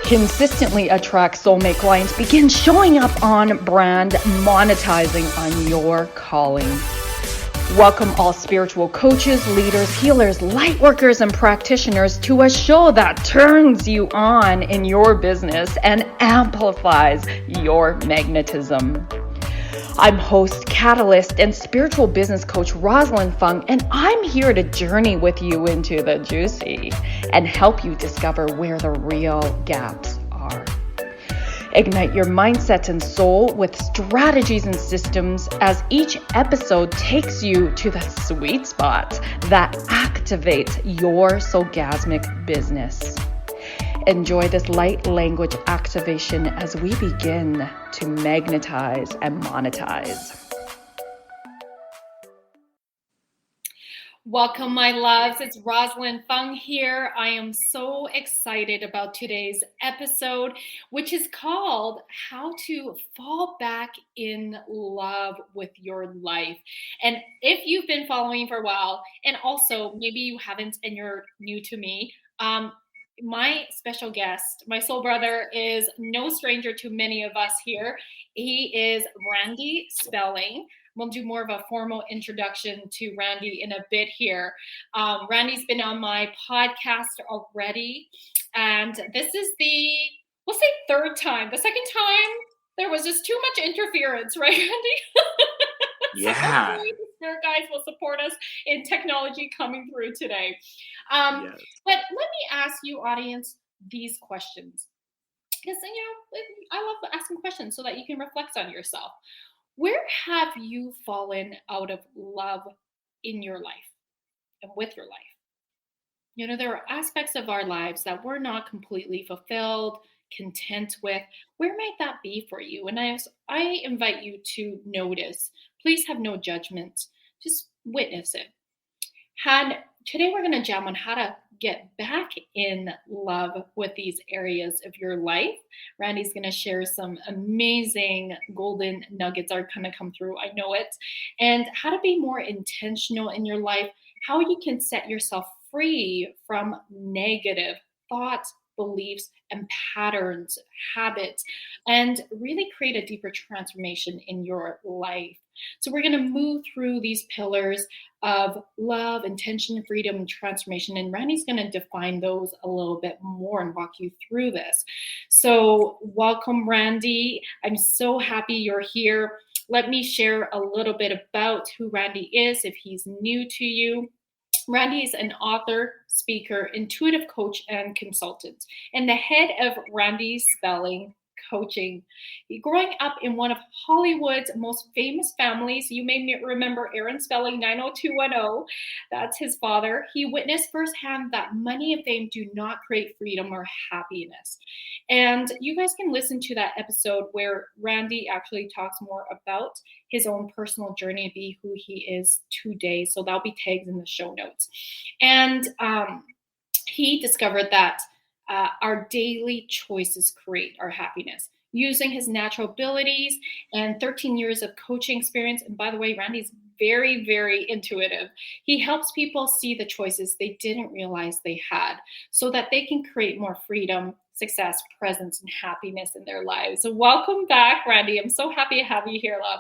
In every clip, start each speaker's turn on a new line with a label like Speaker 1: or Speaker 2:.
Speaker 1: consistently attract soulmate clients, begin showing up on brand, monetizing on your calling. Welcome all spiritual coaches, leaders, healers, light workers, and practitioners to a show that turns you on in your business and amplifies your magnetism. I'm host, catalyst, and spiritual business coach Rosalind Fung, and I'm here to journey with you into the juicy and help you discover where the real gaps are. Ignite your mindset and soul with strategies and systems as each episode takes you to the sweet spot that activates your Soulgasmic business. Enjoy this light language activation as we begin to magnetize and monetize.
Speaker 2: Welcome, my loves. It's Rosalind Fung here. I am so excited about today's episode, which is called How to Fall Back in Love with Your Life. And if you've been following for a while, and also maybe you haven't and you're new to me, my special guest, my soul brother, is no stranger to many of us here. He is Randy Spelling. We'll do more of a formal introduction to Randy in a bit here. Randy's been on my podcast already, and this is we'll say third time. The second time, there was just too much interference, right, Randy?
Speaker 3: Yeah.
Speaker 2: So the spirit guides will support us in technology coming through today.
Speaker 3: Yes.
Speaker 2: But let me ask you, audience, these questions. Because, I love asking questions so that you can reflect on yourself. Where have you fallen out of love in your life and with your life? There are aspects of our lives that we're not completely fulfilled, content with. Where might that be for you? And I invite you to notice. Please have no judgment. Just witness it. Today we're going to jam on how to get back in love with these areas of your life. Randy's going to share some amazing golden nuggets are going to come through. I know it. And how to be more intentional in your life, how you can set yourself free from negative thoughts, beliefs, and patterns, habits, and really create a deeper transformation in your life. So we're going to move through these pillars of love, intention, freedom, and transformation. And Randy's going to define those a little bit more and walk you through this. So welcome, Randy. I'm so happy you're here. Let me share a little bit about who Randy is if he's new to you. Randy is an author, speaker, intuitive coach, and consultant, and the head of Randy Spelling Coaching. Growing up in one of Hollywood's most famous families, you may remember Aaron Spelling 90210. That's his father. He witnessed firsthand that money and fame do not create freedom or happiness. And you guys can listen to that episode where Randy actually talks more about his own personal journey to be who he is today. So that'll be tagged in the show notes. And he discovered that our daily choices create our happiness. Using his natural abilities and 13 years of coaching experience, and by the way, Randy's very, very intuitive. He helps people see the choices they didn't realize they had so that they can create more freedom, success, presence, and happiness in their lives. So welcome back, Randy. I'm so happy to have you here, love.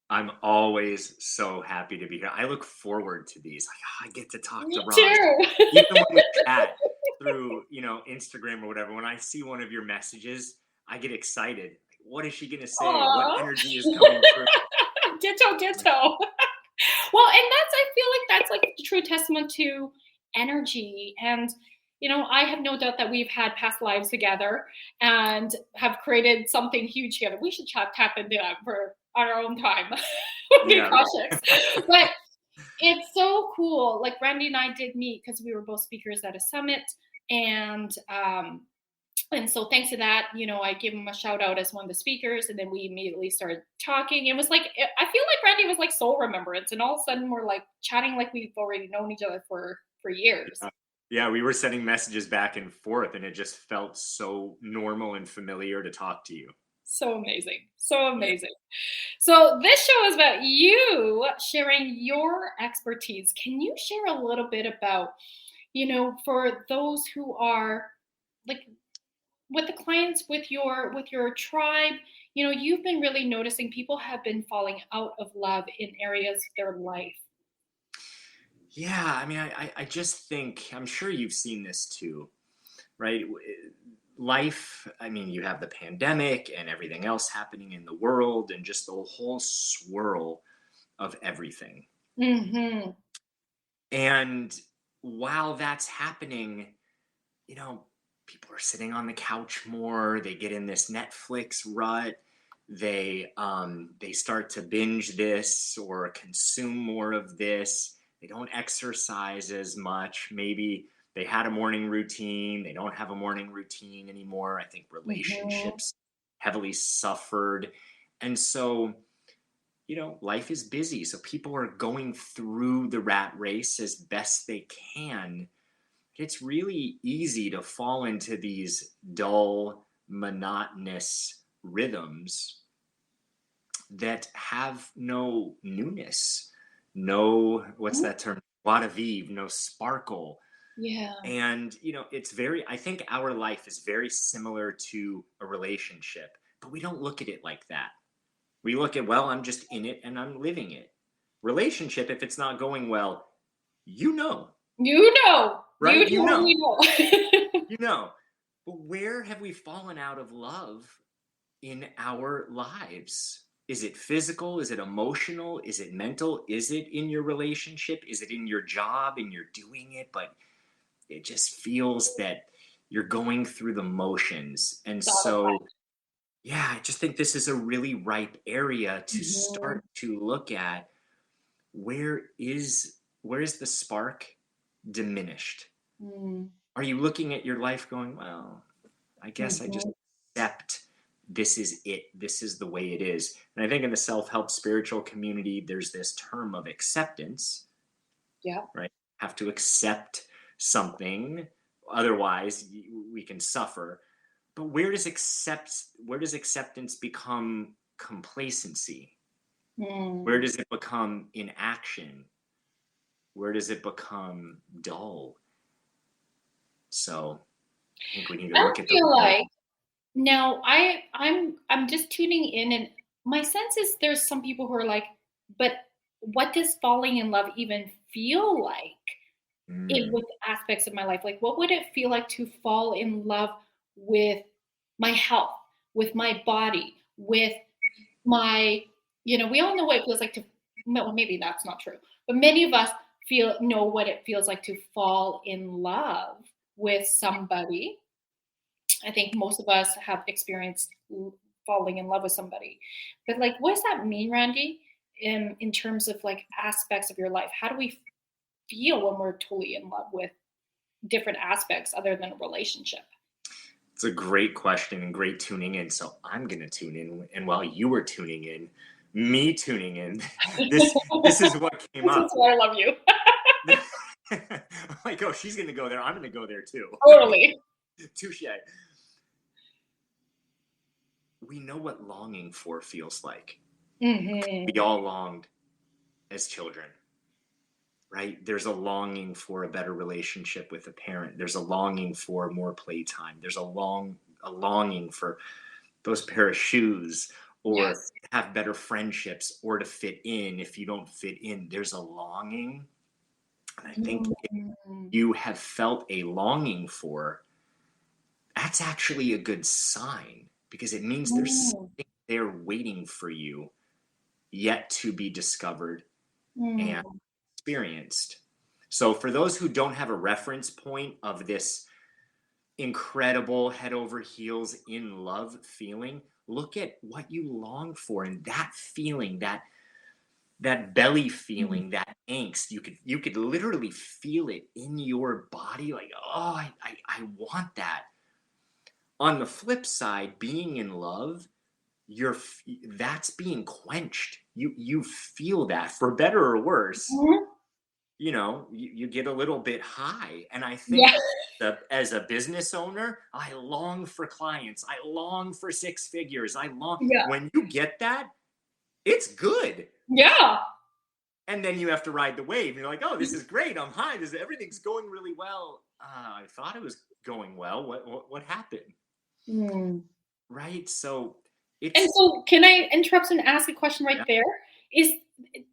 Speaker 3: I'm always so happy to be here. I look forward to these. I get to talk to Ross.
Speaker 2: Too.
Speaker 3: Even when we chat through, Instagram or whatever, when I see one of your messages, I get excited. What is she going to say?
Speaker 2: Aww.
Speaker 3: What energy is coming through?
Speaker 2: Ditto. Well, and I feel like that's like a true testament to energy. And, I have no doubt that we've had past lives together and have created something huge together. We should tap into that for our own time.
Speaker 3: Yeah.
Speaker 2: But it's so cool. Like Randy and I did meet because we were both speakers at a summit. And so thanks to that, I give him a shout out as one of the speakers, and then we immediately started talking. It was like, I feel like Randy was like soul remembrance, and all of a sudden we're like chatting like we've already known each other for years.
Speaker 3: Yeah, we were sending messages back and forth, and it just felt so normal and familiar to talk to you.
Speaker 2: So amazing. So this show is about you sharing your expertise. Can you share a little bit about, for those who are like with the clients, with your tribe, you've been really noticing people have been falling out of love in areas of their life.
Speaker 3: Yeah, I mean, I just think, I'm sure you've seen this too, right? Life, I mean, you have the pandemic and everything else happening in the world and just the whole swirl of everything.
Speaker 2: Hmm.
Speaker 3: And while that's happening, you know, people are sitting on the couch more. They get in this Netflix rut. They start to binge this or consume more of this. They don't exercise as much. Maybe they had a morning routine. They don't have a morning routine anymore. I think
Speaker 2: Hmm.
Speaker 3: relationships heavily suffered. And so, life is busy. So people are going through the rat race as best they can. It's really easy to fall into these dull, monotonous rhythms that have no newness, no, what's that term? Joie de vivre, no sparkle.
Speaker 2: Yeah.
Speaker 3: And, I think our life is very similar to a relationship, but we don't look at it like that. We look at, well, I'm just in it and I'm living it. Relationship, if it's not going well, you know,
Speaker 2: You know, you
Speaker 3: right?
Speaker 2: totally know.
Speaker 3: You know. But where have we fallen out of love in our lives? Is it physical? Is it emotional? Is it mental? Is it in your relationship? Is it in your job and you're doing it, but it just feels that you're going through the motions? And so, yeah, I just think this is a really ripe area to
Speaker 2: Mhm.
Speaker 3: start to look at where is the spark diminished?
Speaker 2: Mm.
Speaker 3: Are you looking at your life going, well, I guess I just
Speaker 2: Mhm.
Speaker 3: accept this is it. This is the way it is. And I think in the self-help spiritual community, there's this term of acceptance,
Speaker 2: Yeah.
Speaker 3: right? Have to accept something. Otherwise, we can suffer. But where does acceptance become complacency? Where
Speaker 2: Mm.
Speaker 3: does it become inaction? Where does it become dull? So I think we need to
Speaker 2: I
Speaker 3: look at those.
Speaker 2: feel like now I'm just tuning in, and my sense is there's some people who are like, but what does falling in love even feel like in
Speaker 3: Mm,
Speaker 2: with aspects of my life? Like, what would it feel like to fall in love with my health, with my body, with my, we all know what it feels like to, well, maybe that's not true, but many of us know what it feels like to fall in love with somebody. I think most of us have experienced falling in love with somebody. But like, what does that mean, Randy, in terms of like aspects of your life? How do we feel when we're totally in love with different aspects other than a relationship?
Speaker 3: it's a great question and great tuning in. So I'm gonna tune in, and while you were tuning in, me tuning in, this is what came
Speaker 2: This is
Speaker 3: up.
Speaker 2: why I love you.
Speaker 3: I'm like, oh, she's gonna go there. I'm gonna go there too.
Speaker 2: Totally.
Speaker 3: Touche. We know what longing for feels like.
Speaker 2: Hmm.
Speaker 3: We all longed as children, right? There's a longing for a better relationship with a parent. There's a longing for more playtime. There's a longing for those pair of shoes, or
Speaker 2: Yes.
Speaker 3: have better friendships, or to fit in. If you don't fit in, there's a longing. And I think if
Speaker 2: Mhm.
Speaker 3: you have felt a longing for, that's actually a good sign, because it means there's
Speaker 2: Mm.
Speaker 3: something there waiting for you yet to be discovered and
Speaker 2: Mm.
Speaker 3: experienced. So for those who don't have a reference point of this incredible head over heels in love feeling, look at what you long for, and that feeling, that belly
Speaker 2: Mm.
Speaker 3: feeling, that angst, you could literally feel it in your body, like, oh, I want that. On the flip side, being in love, that's being quenched. You feel that, for better or worse.
Speaker 2: Mhm.
Speaker 3: You get a little bit high. And I think
Speaker 2: Yeah.
Speaker 3: as a business owner, I long for clients. I long for six figures.
Speaker 2: Yeah.
Speaker 3: When you get that, it's good.
Speaker 2: Yeah.
Speaker 3: And then you have to ride the wave. You're like, oh, this is great. I'm high. Everything's going really well. I thought it was going well. What happened?
Speaker 2: Mm.
Speaker 3: right? So
Speaker 2: And
Speaker 3: it's,
Speaker 2: so can I interrupt and ask a question right
Speaker 3: yeah,
Speaker 2: there? Is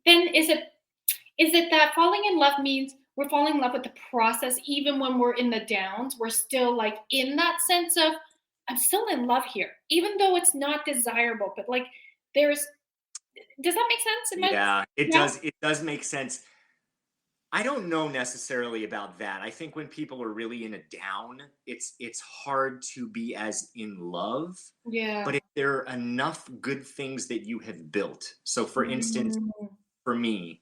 Speaker 2: then is it that falling in love means we're falling in love with the process even when we're in the downs, we're still like in that sense of I'm still in love here, even though it's not desirable, but like there's does that make sense? Am I
Speaker 3: yeah,
Speaker 2: yeah?
Speaker 3: it does make sense. I don't know necessarily about that. I think when people are really in a down, it's hard to be as in love.
Speaker 2: Yeah.
Speaker 3: But if there are enough good things that you have built, so for instance,
Speaker 2: Mm,
Speaker 3: for me,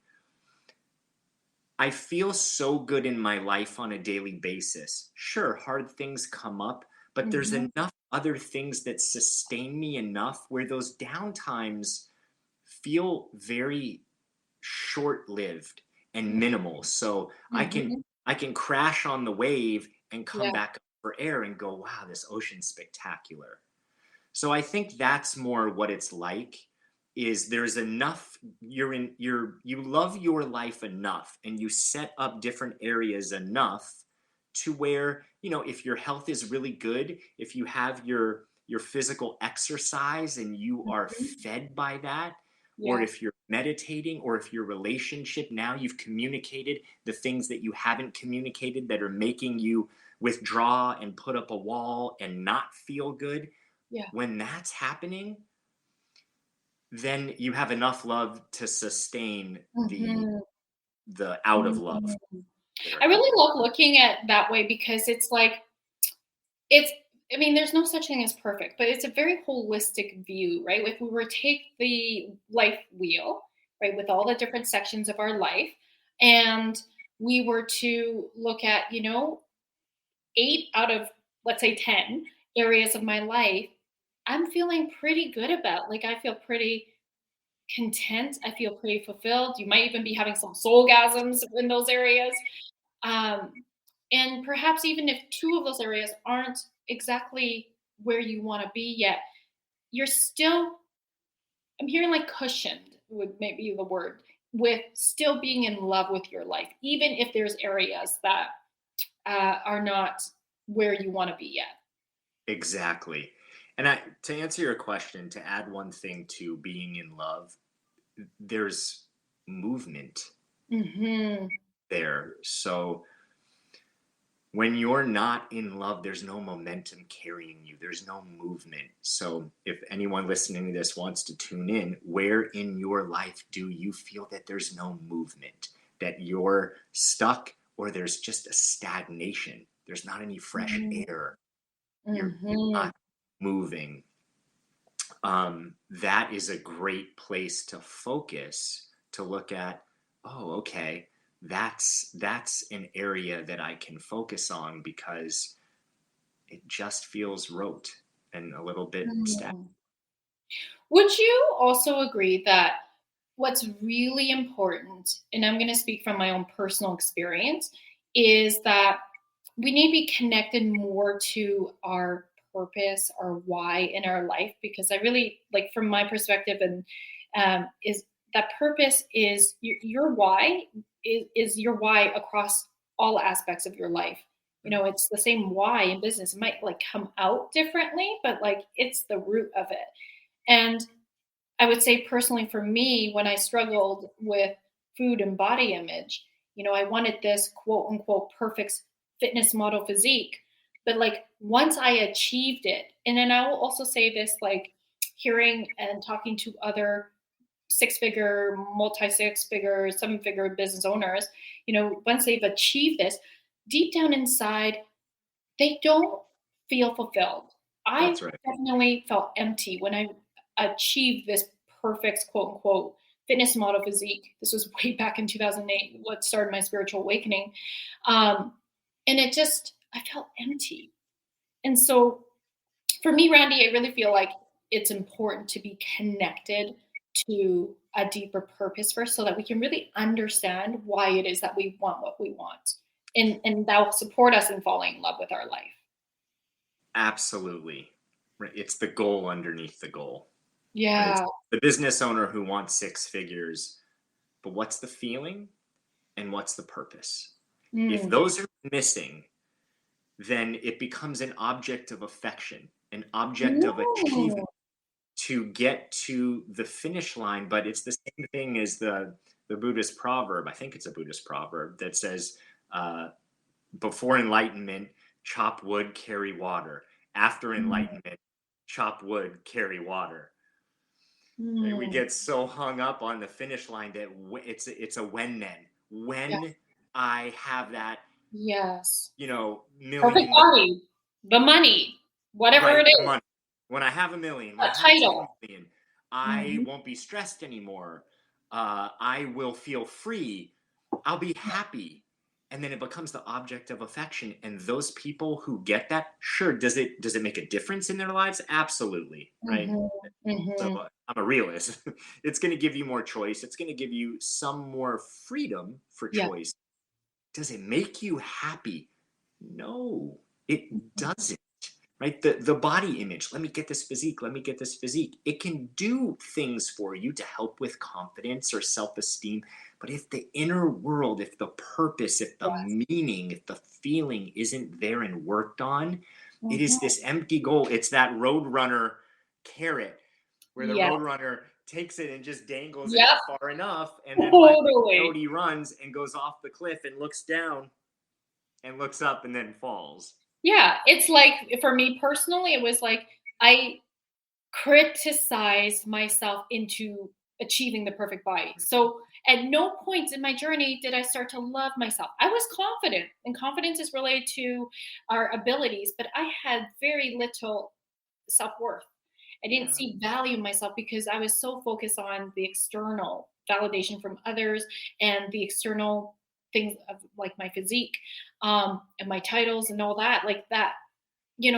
Speaker 3: I feel so good in my life on a daily basis. Sure, hard things come up, but there's
Speaker 2: mhm,
Speaker 3: enough other things that sustain me enough where those down times feel very short-lived and minimal. So
Speaker 2: mhm.
Speaker 3: I can crash on the wave and come
Speaker 2: Yeah.
Speaker 3: back up for air and go, wow, this ocean's spectacular. So I think that's more what it's like is there's enough you love your life enough and you set up different areas enough to where, if your health is really good, if you have your physical exercise and you are
Speaker 2: Mhm.
Speaker 3: fed by that, or
Speaker 2: Yeah.
Speaker 3: if you're meditating, or if your relationship now you've communicated the things that you haven't communicated that are making you withdraw and put up a wall and not feel good,
Speaker 2: Yeah.
Speaker 3: when that's happening, then you have enough love to sustain
Speaker 2: Mhm.
Speaker 3: the out of love
Speaker 2: Mhm.
Speaker 3: that are
Speaker 2: I
Speaker 3: happening.
Speaker 2: really love looking at that way because it's like it's I mean, there's no such thing as perfect, but it's a very holistic view, right? If we were to take the life wheel, right, with all the different sections of our life, and we were to look at, 8 out of, let's say, 10 areas of my life, I'm feeling pretty good about. Like, I feel pretty content. I feel pretty fulfilled. You might even be having some soulgasms in those areas. Um, and perhaps even if two of those areas aren't exactly where you want to be yet, you're still, I'm hearing like cushioned would maybe the word, with still being in love with your life, even if there's areas that are not where you want to be yet.
Speaker 3: Exactly. And to answer your question, to add one thing to being in love, there's movement
Speaker 2: Hmm.
Speaker 3: there. So when you're not in love, there's no momentum carrying you, there's no movement. So if anyone listening to this wants to tune in, where in your life do you feel that there's no movement, that you're stuck, or there's just a stagnation, there's not any fresh air, you're
Speaker 2: Hmm.
Speaker 3: not moving, that is a great place to focus, to look at, oh, okay, that's an area that I can focus on because it just feels rote and a little bit stagnant.
Speaker 2: Would you also agree that what's really important, and I'm going to speak from my own personal experience, is that we need to be connected more to our purpose, our why in our life? Because I really like, from my perspective, and is that purpose is your why is your why across all aspects of your life. It's the same why in business. It might like come out differently, but like it's the root of it. And I would say personally for me, when I struggled with food and body image, I wanted this quote unquote perfect fitness model physique. But like once I achieved it, and then I will also say this, like hearing and talking to other 6-figure, multi 6-figure, 7-figure business owners, once they've achieved this, deep down inside, they don't feel fulfilled. I
Speaker 3: That's right.
Speaker 2: definitely felt empty when I achieved this perfect quote unquote fitness model physique. This was way back in 2008, what started my spiritual awakening. Um, and I felt empty. And so for me, Randy, I really feel like it's important to be connected to a deeper purpose first so that we can really understand why it is that we want what we want. And that will support us in falling in love with our life.
Speaker 3: Absolutely. Right. It's the goal underneath the goal. Right. It's
Speaker 2: Yeah.
Speaker 3: the business owner who wants 6 figures, but what's the feeling and what's the purpose? If
Speaker 2: Mm.
Speaker 3: those are missing, then it becomes an object of affection. an object of achievement
Speaker 2: Ooh.
Speaker 3: to get to the finish line. But it's the same thing as the Buddhist proverb. I think it's a Buddhist proverb that says, before enlightenment, chop wood, carry water. After enlightenment, chop wood, carry water. We
Speaker 2: Mm.
Speaker 3: get so hung up on the finish line that it's a when then.
Speaker 2: Yeah.
Speaker 3: When I have that,
Speaker 2: Yes. Perfect
Speaker 3: million,
Speaker 2: body, the money, whatever
Speaker 3: right,
Speaker 2: it
Speaker 3: the
Speaker 2: is,
Speaker 3: money. When I have a million, when
Speaker 2: a
Speaker 3: I have 10
Speaker 2: title.
Speaker 3: million, I
Speaker 2: Mhm.
Speaker 3: won't be stressed anymore. I will feel free. I'll be happy. And then it becomes the object of affection. And those people who get that, sure, does it make a difference in their lives? Absolutely, right?
Speaker 2: Mhm.
Speaker 3: So
Speaker 2: Mhm.
Speaker 3: I'm a realist. It's going to give you more choice. It's going to give you some more freedom for
Speaker 2: Yeah.
Speaker 3: choice. Does it make you happy? No, it doesn't. Right? The body image. Let me get this physique. Let me get this physique. It can do things for you to help with confidence or self-esteem. But if the inner world, if the purpose, if the
Speaker 2: Yes.
Speaker 3: meaning, if the feeling isn't there and worked on, it is
Speaker 2: Mhm.
Speaker 3: this empty goal. It's that roadrunner carrot where the
Speaker 2: Yeah.
Speaker 3: roadrunner takes it and just dangles it
Speaker 2: Yep.
Speaker 3: far enough, and then finally
Speaker 2: Totally.
Speaker 3: Cody runs and goes off the cliff and looks down and looks up and then falls.
Speaker 2: Yeah, it's like for me personally, it was like I criticized myself into achieving the perfect body. So at no point in my journey did I start to love myself. I was confident, and confidence is related to our abilities, but I had very little self worth. I didn't
Speaker 3: Yeah.
Speaker 2: see value in myself because I was so focused on the external validation from others and the external things of like my physique, and my titles and all that, like that.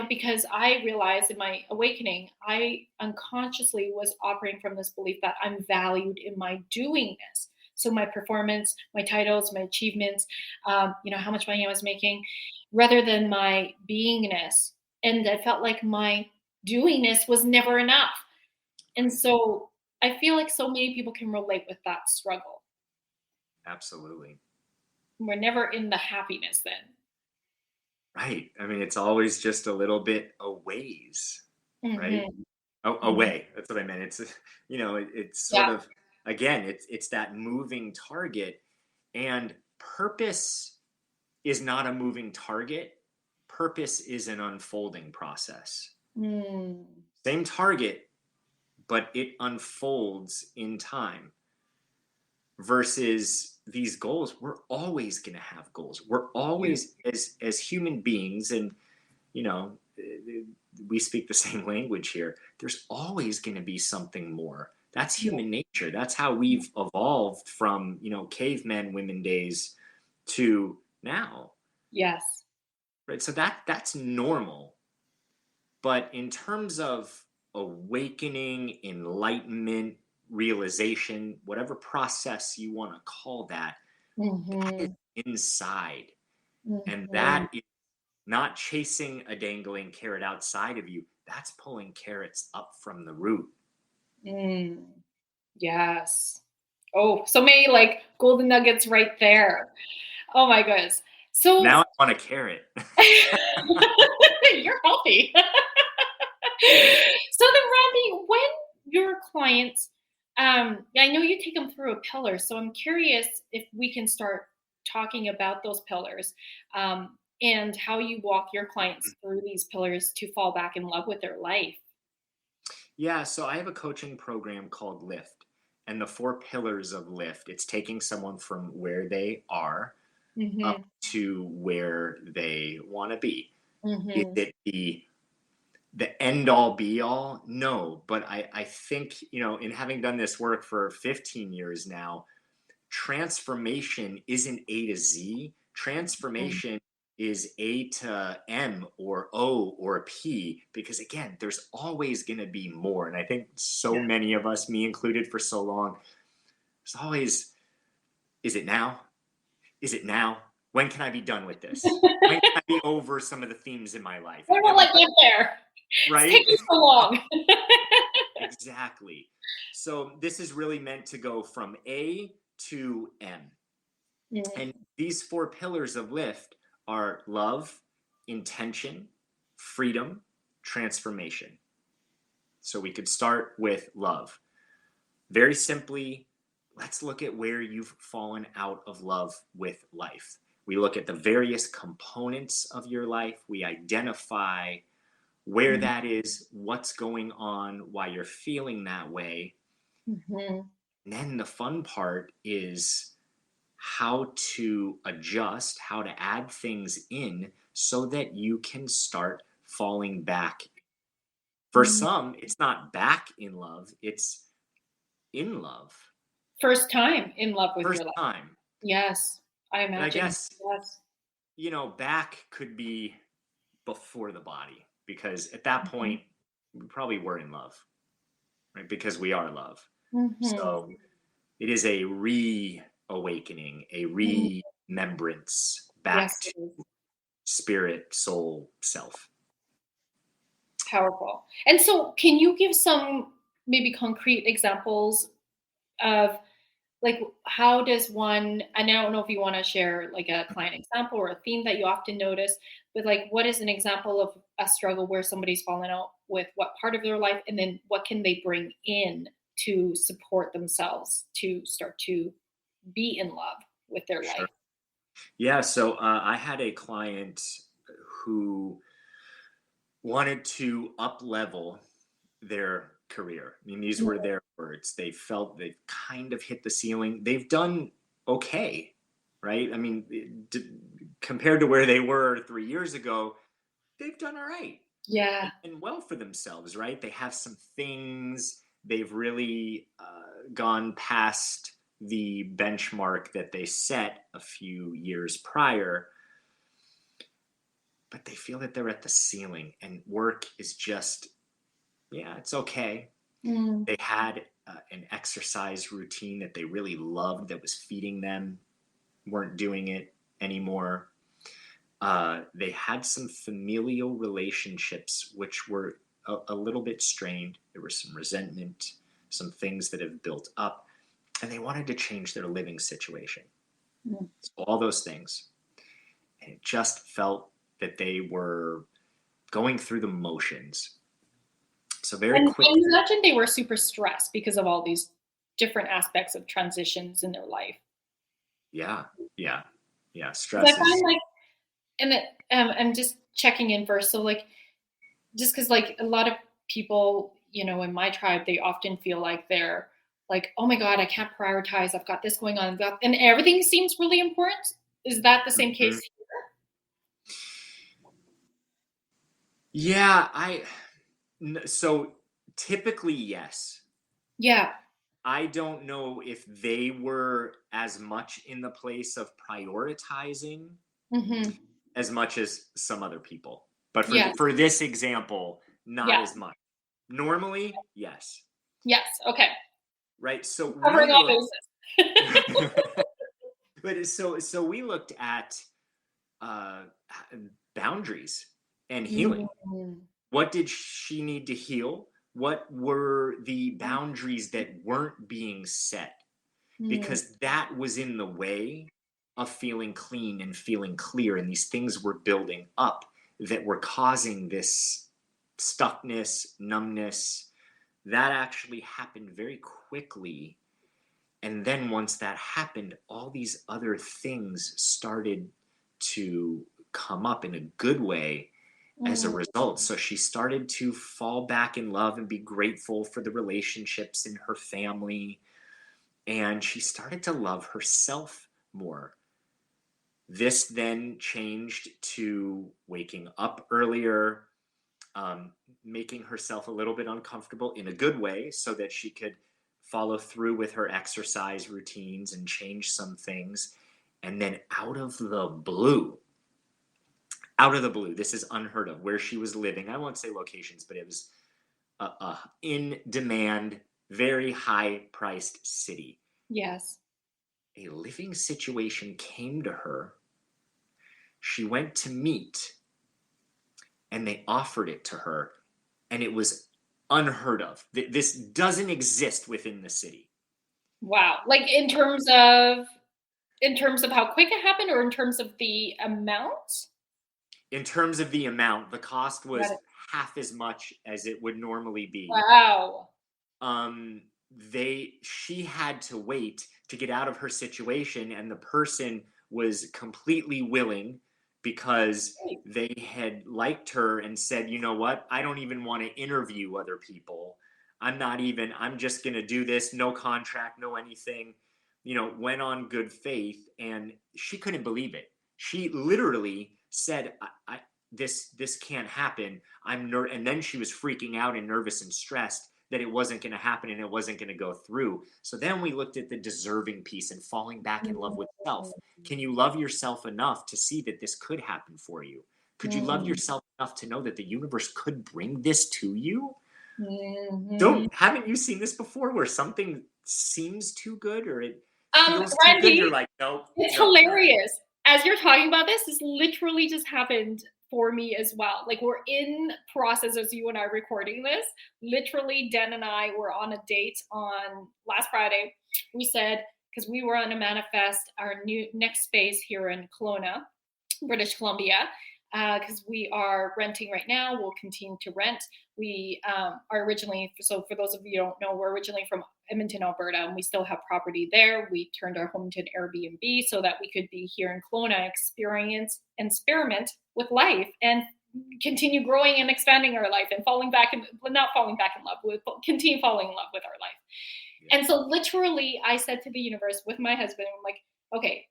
Speaker 2: Because I realized in my awakening, I unconsciously was operating from this belief that I'm valued in my doingness. So my performance, my titles, my achievements, how much money I was making, rather than my beingness. And I felt like my doingness was never enough. And so I feel like so many people can relate with that struggle.
Speaker 3: Absolutely.
Speaker 2: We're never in the happiness then.
Speaker 3: Right. I mean, it's always just a little bit a ways, right?
Speaker 2: Hmm. Hmm.
Speaker 3: Away. That's what I meant. It's sort
Speaker 2: Yeah.
Speaker 3: of, again, it's that moving target, and purpose is not a moving target. Purpose is an unfolding process.
Speaker 2: Mm.
Speaker 3: Same target, but it unfolds in time. Versus these goals, we're always going to have goals. We're
Speaker 2: Yeah.
Speaker 3: always, as human beings, and you know we speak the same language here, there's always going to be something more. That's
Speaker 2: Yeah.
Speaker 3: human nature. That's how we've evolved from cavemen women days to now,
Speaker 2: Yes.
Speaker 3: right? So that's normal. But in terms of awakening, enlightenment, realization, whatever process you want to call that, that is
Speaker 2: Mhm.
Speaker 3: inside. And
Speaker 2: Mhm.
Speaker 3: that is not chasing a dangling carrot outside of you. That's pulling carrots up from the root.
Speaker 2: Mm. Yes. Oh, so many like golden nuggets right there. Oh my goodness. So
Speaker 3: Now I want a carrot.
Speaker 2: you're healthy. So then, Robbie, when your clients, I know you take them through a pillar, so I'm curious if we can start talking about those pillars, and how you walk your clients through these pillars to fall back in love with their life.
Speaker 3: Yeah, so I have a coaching program called Lift. And the four pillars of Lift, it's taking someone from where they are up
Speaker 2: Mm-hmm.
Speaker 3: to where they want to be. Is
Speaker 2: Mm-hmm.
Speaker 3: it the end all be all? No, but I think, in having done this work for 15 years now, transformation isn't A to Z. Transformation is A to M or O or P, because again, there's always going to be more. And I think so many of us, me included for so long, there's always, is it now? Is it now? When can I be done with this? When can I be over some of the themes in my life?
Speaker 2: When
Speaker 3: And
Speaker 2: will I
Speaker 3: we,
Speaker 2: get there? It's
Speaker 3: right?
Speaker 2: taking so long.
Speaker 3: Exactly. So this is really meant to go from A to M. And
Speaker 2: Mm.
Speaker 3: these four pillars of Lift are love, intention, freedom, transformation. So we could start with love. Very simply, let's look at where you've fallen out of love with life. We look at the various components of your life. We identify where that is, what's going on, why you're feeling that way.
Speaker 2: Mm-hmm.
Speaker 3: And then the fun part is how to adjust, how to add things in so that you can start falling back. For some, it's not back in love, it's in love.
Speaker 2: First time in love with
Speaker 3: First
Speaker 2: your life.
Speaker 3: time.
Speaker 2: Yes, I
Speaker 3: And I
Speaker 2: imagine.
Speaker 3: guess,
Speaker 2: Yes.
Speaker 3: back could be before the body, because at that point, we probably were in love, right? Because we are love. So it is a reawakening, a remembrance back
Speaker 2: Yes,
Speaker 3: to
Speaker 2: it is.
Speaker 3: spirit, soul, self.
Speaker 2: Powerful. And so can you give some maybe concrete examples of like how does one, and I don't know if you want to share like a client example or a theme that you often notice, but like what is an example of a struggle where somebody's fallen out with what part of their life, and then what can they bring in to support themselves to start to be in love with their
Speaker 3: Sure.
Speaker 2: life?
Speaker 3: Yeah, so I had a client who wanted to up level their career. I mean, these were their words. They felt they kind of hit the ceiling. They've done okay, right? I mean, compared to where they were 3 years ago, they've done all right.
Speaker 2: Yeah.
Speaker 3: And well for themselves, right? They have some things. They've really gone past the benchmark that they set a few years prior, but they feel that they're at the ceiling and work is just, yeah, it's okay. They had an exercise routine that they really loved that was feeding them, weren't doing it anymore. They had some familial relationships which were a little bit strained. There was some resentment, some things that have built up, and they wanted to change their living situation. So all those things. And it just felt that they were going through the motions. So very
Speaker 2: And
Speaker 3: quickly.
Speaker 2: you mentioned they were super stressed because of all these different aspects of transitions in their life.
Speaker 3: Yeah.
Speaker 2: Because
Speaker 3: Stress
Speaker 2: I find
Speaker 3: is.
Speaker 2: like, and I'm just checking in first. So like, just because like a lot of people, in my tribe, they often feel like they're like, oh my God, I can't prioritize. I've got this going on, and everything seems really important. Is that the same case here?
Speaker 3: Yeah, so typically yes.
Speaker 2: Yeah.
Speaker 3: I don't know if they were as much in the place of prioritizing as much as some other people. But
Speaker 2: Yes.
Speaker 3: for this example, not
Speaker 2: Yeah.
Speaker 3: as much. Normally, yes.
Speaker 2: Yes. Okay.
Speaker 3: Right. So
Speaker 2: Covering all bases.
Speaker 3: but so we looked at boundaries and healing. What did she need to heal? What were the boundaries that weren't being set? Because that was in the way of feeling clean and feeling clear. And these things were building up that were causing this stuckness, numbness. That actually happened very quickly. And then once that happened, all these other things started to come up in a good way as a result. So she started to fall back in love and be grateful for the relationships in her family. And she started to love herself more. This then changed to waking up earlier, making herself a little bit uncomfortable in a good way so that she could follow through with her exercise routines and change some things. And then out of the blue, this is unheard of, where she was living. I won't say locations, but it was a in demand, very high priced city.
Speaker 2: Yes.
Speaker 3: A living situation came to her. She went to meet and they offered it to her, and it was unheard of. This doesn't exist within the city.
Speaker 2: Wow. Like in terms of how quick it happened, or in terms of the amount?
Speaker 3: In terms of the amount, the cost was half as much as it would normally be.
Speaker 2: Wow.
Speaker 3: She had to wait to get out of her situation, and the person was completely willing because they had liked her and said, you know what, I don't even want to interview other people. I'm just going to do this, no contract, no anything, went on good faith. And she couldn't believe it. She literally said, this can't happen. And then she was freaking out and nervous and stressed that it wasn't going to happen and it wasn't going to go through. So then we looked at the deserving piece and falling back in love with self. Can you love yourself enough to see that this could happen for you? Could you love yourself enough to know that the universe could bring this to you? Haven't you seen this before where something seems too good or it feels too good? You're like, nope.
Speaker 2: It's hilarious. As you're talking about this literally just happened for me as well. Like, we're in process as you and I recording this. Literally, Dan and I were on a date on last Friday. We said, because we were on to manifest our next space here in Kelowna, British Columbia, because we are renting right now. We'll continue to rent. We are originally, so for those of you who don't know, we're originally from Edmonton, Alberta, and we still have property there. We turned our home to an Airbnb so that we could be here in Kelowna, experience and experiment with life and continue growing and expanding our life and not falling back in love with, but continue falling in love with our life. Yeah. And so literally I said to the universe with my husband, I'm like, okay,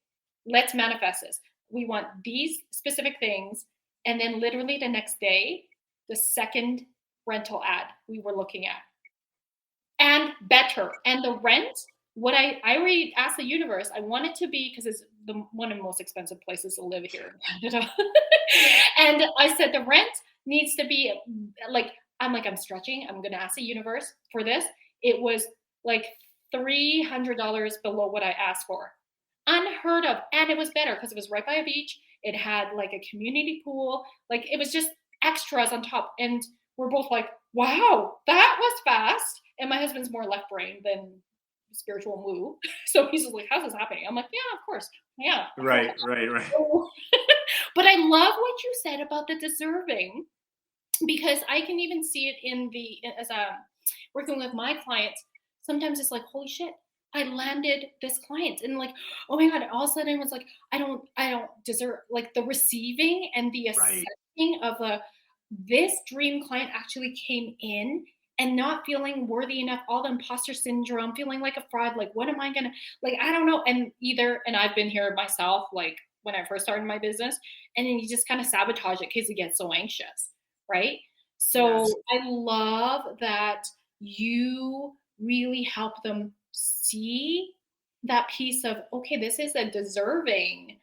Speaker 2: let's manifest this. We want these specific things. And then literally the next day, the second rental ad we were looking at, and better. And the rent, what I already asked the universe, I want it to be, because it's one of the most expensive places to live here in Canada. And I said, the rent needs to be I'm stretching. I'm going to ask the universe for this. It was like $300 below what I asked for. Unheard of. And it was better because it was right by a beach. It had like a community pool. Like, it was just extras on top. And we're both like, wow, that was fast. And my husband's more left brain than spiritual woo. So he's just like, how's this happening? I'm like, yeah, of course. Yeah.
Speaker 3: Right.
Speaker 2: But I love what you said about the deserving, because I can even see it as working with my clients. Sometimes it's like, holy shit, I landed this client, and like, oh my God, all of a sudden it was like, I don't deserve, like, the receiving and the accepting of this dream client actually came in and not feeling worthy enough, all the imposter syndrome, feeling like a fraud, like, what am I gonna, like, I don't know. And I've been here myself, like when I first started my business, and then you just kind of sabotage it because you get so anxious, right? So yes. I love that you really help them see that piece of, okay, this is a deserving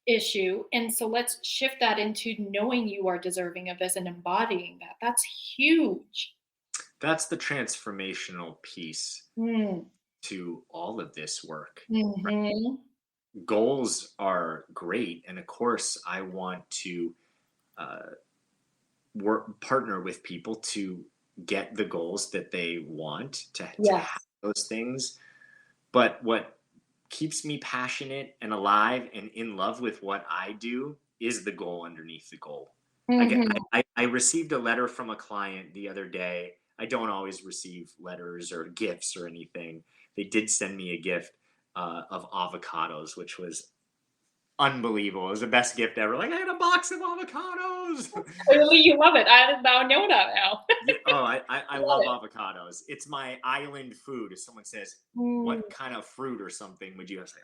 Speaker 2: issue. And so let's shift that into knowing you are deserving of this and embodying that. That's huge.
Speaker 3: That's the transformational piece to all of this work. Right? Goals are great. And of course, I want to partner with people to get the goals that they want to have those things. But what keeps me passionate and alive and in love with what I do is the goal underneath the goal. I received a letter from a client the other day. I don't always receive letters or gifts or anything. They did send me a gift of avocados, which was unbelievable. It was the best gift ever. Like, I got a box of avocados.
Speaker 2: Clearly you love it. I know that now.
Speaker 3: I love avocados. It's my island food. If someone says, what kind of fruit or something would you have? Say,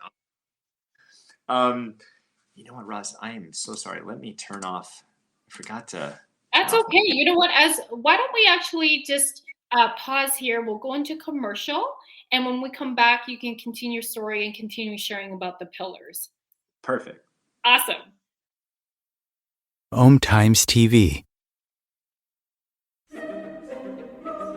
Speaker 3: you know what, Ross? I am so sorry. Let me turn off. I forgot to.
Speaker 2: That's okay. You know what? Why don't we actually just pause here? We'll go into commercial. And when we come back, you can continue your story and continue sharing about the pillars.
Speaker 3: Perfect.
Speaker 2: Awesome.
Speaker 4: OMTimes TV.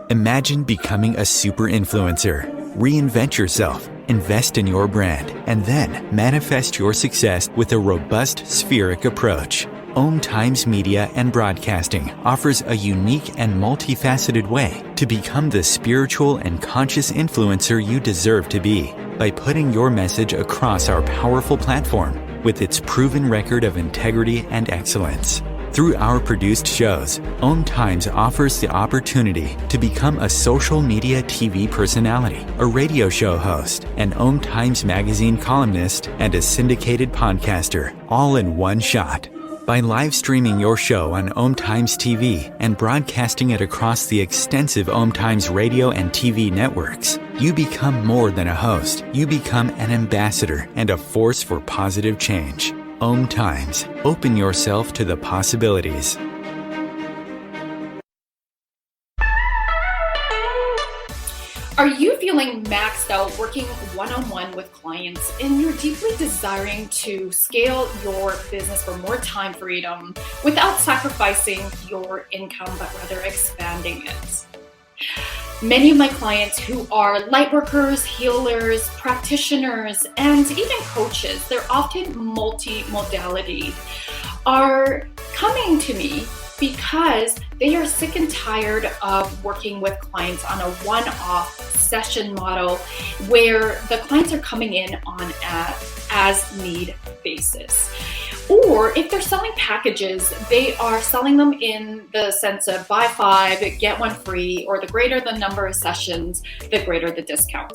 Speaker 4: Imagine becoming a super influencer. Reinvent yourself, invest in your brand, and then manifest your success with a robust spheric approach. OMTimes Media and Broadcasting offers a unique and multifaceted way to become the spiritual and conscious influencer you deserve to be by putting your message across our powerful platform with its proven record of integrity and excellence. Through our produced shows, OMTimes offers the opportunity to become a social media TV personality, a radio show host, an OMTimes magazine columnist, and a syndicated podcaster, all in one shot. By live streaming your show on OMTimes TV and broadcasting it across the extensive OMTimes radio and TV networks, you become more than a host. You become an ambassador and a force for positive change. OMTimes. Open yourself to the possibilities.
Speaker 2: Are you feeling maxed out working one-on-one with clients and you're deeply desiring to scale your business for more time freedom without sacrificing your income, but rather expanding it? Many of my clients who are lightworkers, healers, practitioners, and even coaches, they're often multi-modality, are coming to me because they are sick and tired of working with clients on a one-off session model where the clients are coming in on an as-need basis. Or if they're selling packages, they are selling them in the sense of buy 5, get 1 free, or the greater the number of sessions, the greater the discount.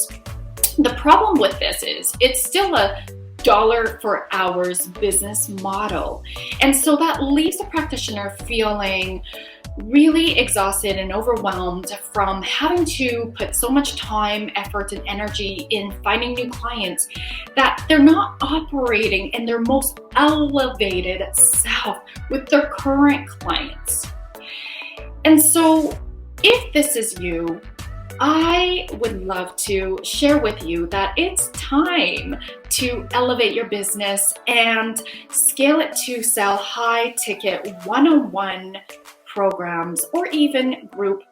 Speaker 2: The problem with this is it's still a dollar for hours business model. And so that leaves the practitioner feeling really exhausted and overwhelmed from having to put so much time, effort, and energy in finding new clients that they're not operating in their most elevated self with their current clients. And so if this is you, I would love to share with you that it's time to elevate your business and scale it to sell high ticket one-on-one programs or even group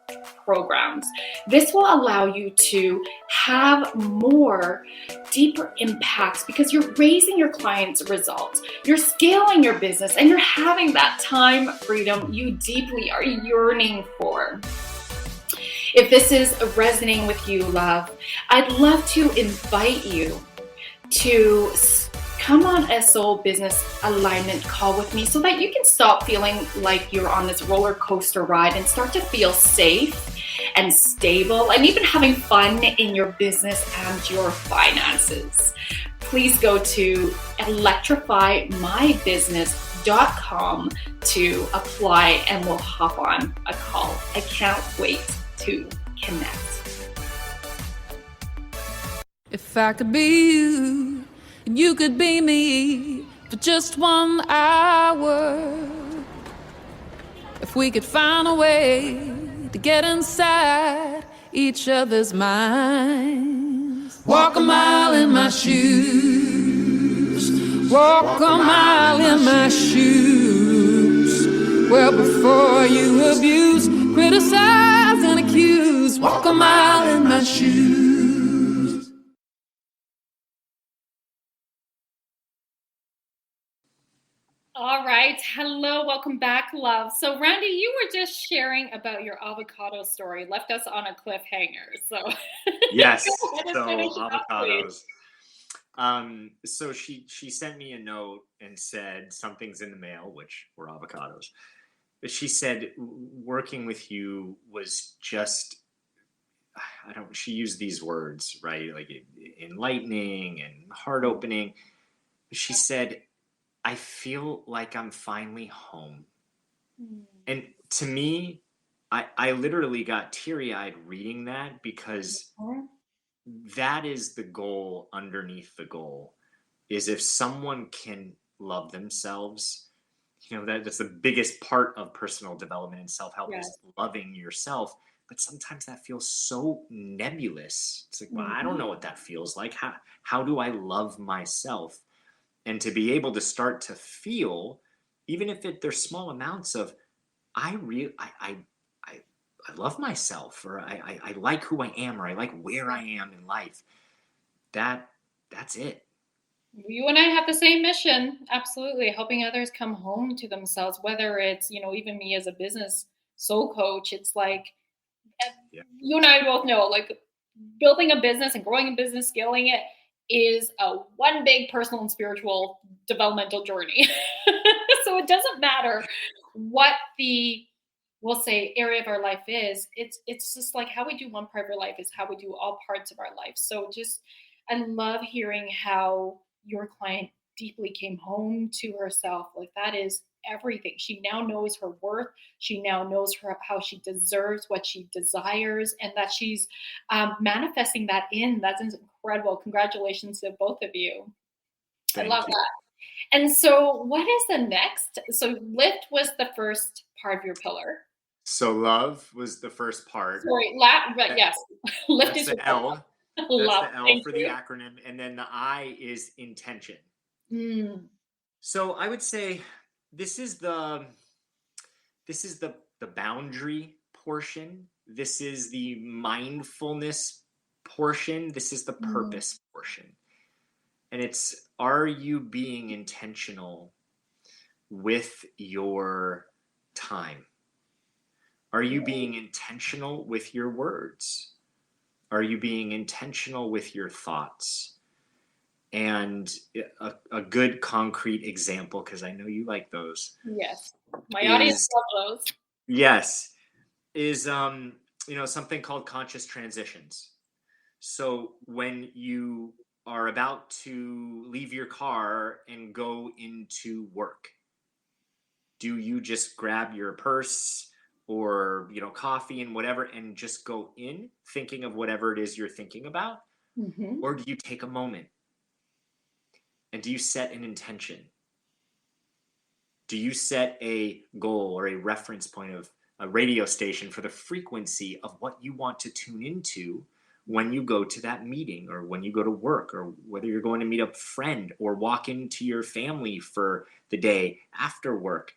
Speaker 2: programs. This will allow you to have more deeper impacts because you're raising your clients' results, you're scaling your business, and you're having that time freedom you deeply are yearning for. If this is resonating with you, love, I'd love to invite you to come on a soul business alignment call with me so that you can stop feeling like you're on this roller coaster ride and start to feel safe and stable and even having fun in your business and your finances. Please go to electrifymybusiness.com to apply and we'll hop on a call. I can't wait to connect.
Speaker 5: If I could be you and you could be me for just 1 hour, if we could find a way to get inside each other's minds, walk a mile in my shoes, walk a mile in my shoes. Well, before you abuse, criticize and accuse, walk a mile in my shoes.
Speaker 2: All right. Hello. Welcome back, love. So, Randy, you were just sharing about your avocado story. Left us on a cliffhanger. So,
Speaker 3: Yes.
Speaker 2: so
Speaker 3: avocados. So she sent me a note and said something's in the mail, which were avocados. But she said working with you was just, she used these words, right? Like enlightening and heart opening. She said, I feel like I'm finally home. And to me, I literally got teary-eyed reading that because that is the goal underneath the goal, is if someone can love themselves, that's the biggest part of personal development and self-help is loving yourself. But sometimes that feels so nebulous. It's like, well, I don't know what that feels like. How do I love myself? And to be able to start to feel, even if there's small amounts of, I love myself, or I like who I am, or I like where I am in life. That's it.
Speaker 2: You and I have the same mission. Absolutely. Helping others come home to themselves, whether it's, even me as a business soul coach, it's like, you and I both know, like building a business and growing a business, scaling it is a one big personal and spiritual developmental journey. So it doesn't matter what the, we'll say, area of our life is, it's just like how we do one part of our life is how we do all parts of our life. So just, I love hearing how your client deeply came home to herself. Like that is everything. She now knows her worth. She now knows how she deserves what she desires, and that she's manifesting that in. That's incredible. Congratulations to both of you. I love that. And so what is the next? So lift was the first part of your pillar.
Speaker 3: So love was the first part.
Speaker 2: Sorry, but yes. Lift is
Speaker 3: the L. That's
Speaker 2: love.
Speaker 3: the L for the acronym. And then the I is intention. So I would say this is the boundary portion. This is the mindfulness portion. This is the purpose portion. And it's, are you being intentional with your time? Are you being intentional with your words? Are you being intentional with your thoughts? And a good concrete example, because I know you like those.
Speaker 2: Yes, my audience love those.
Speaker 3: Yes, is something called conscious transitions. So when you are about to leave your car and go into work, do you just grab your purse or coffee and whatever and just go in thinking of whatever it is you're thinking about? Or do you take a moment and do you set an intention? Do you set a goal or a reference point of a radio station for the frequency of what you want to tune into when you go to that meeting, or when you go to work, or whether you're going to meet a friend or walk into your family for the day after work?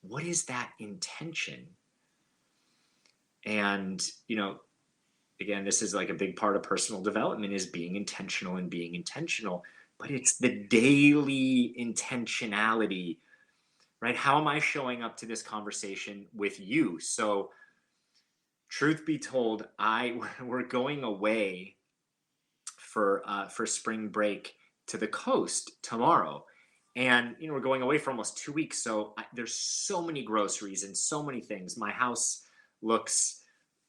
Speaker 3: What is that intention? And, again, this is like a big part of personal development, is being intentional and being intentional, but it's the daily intentionality, right? How am I showing up to this conversation with you? So truth be told, we're going away for spring break to the coast tomorrow. And, we're going away for almost 2 weeks. So there's so many groceries and so many things. My house looks,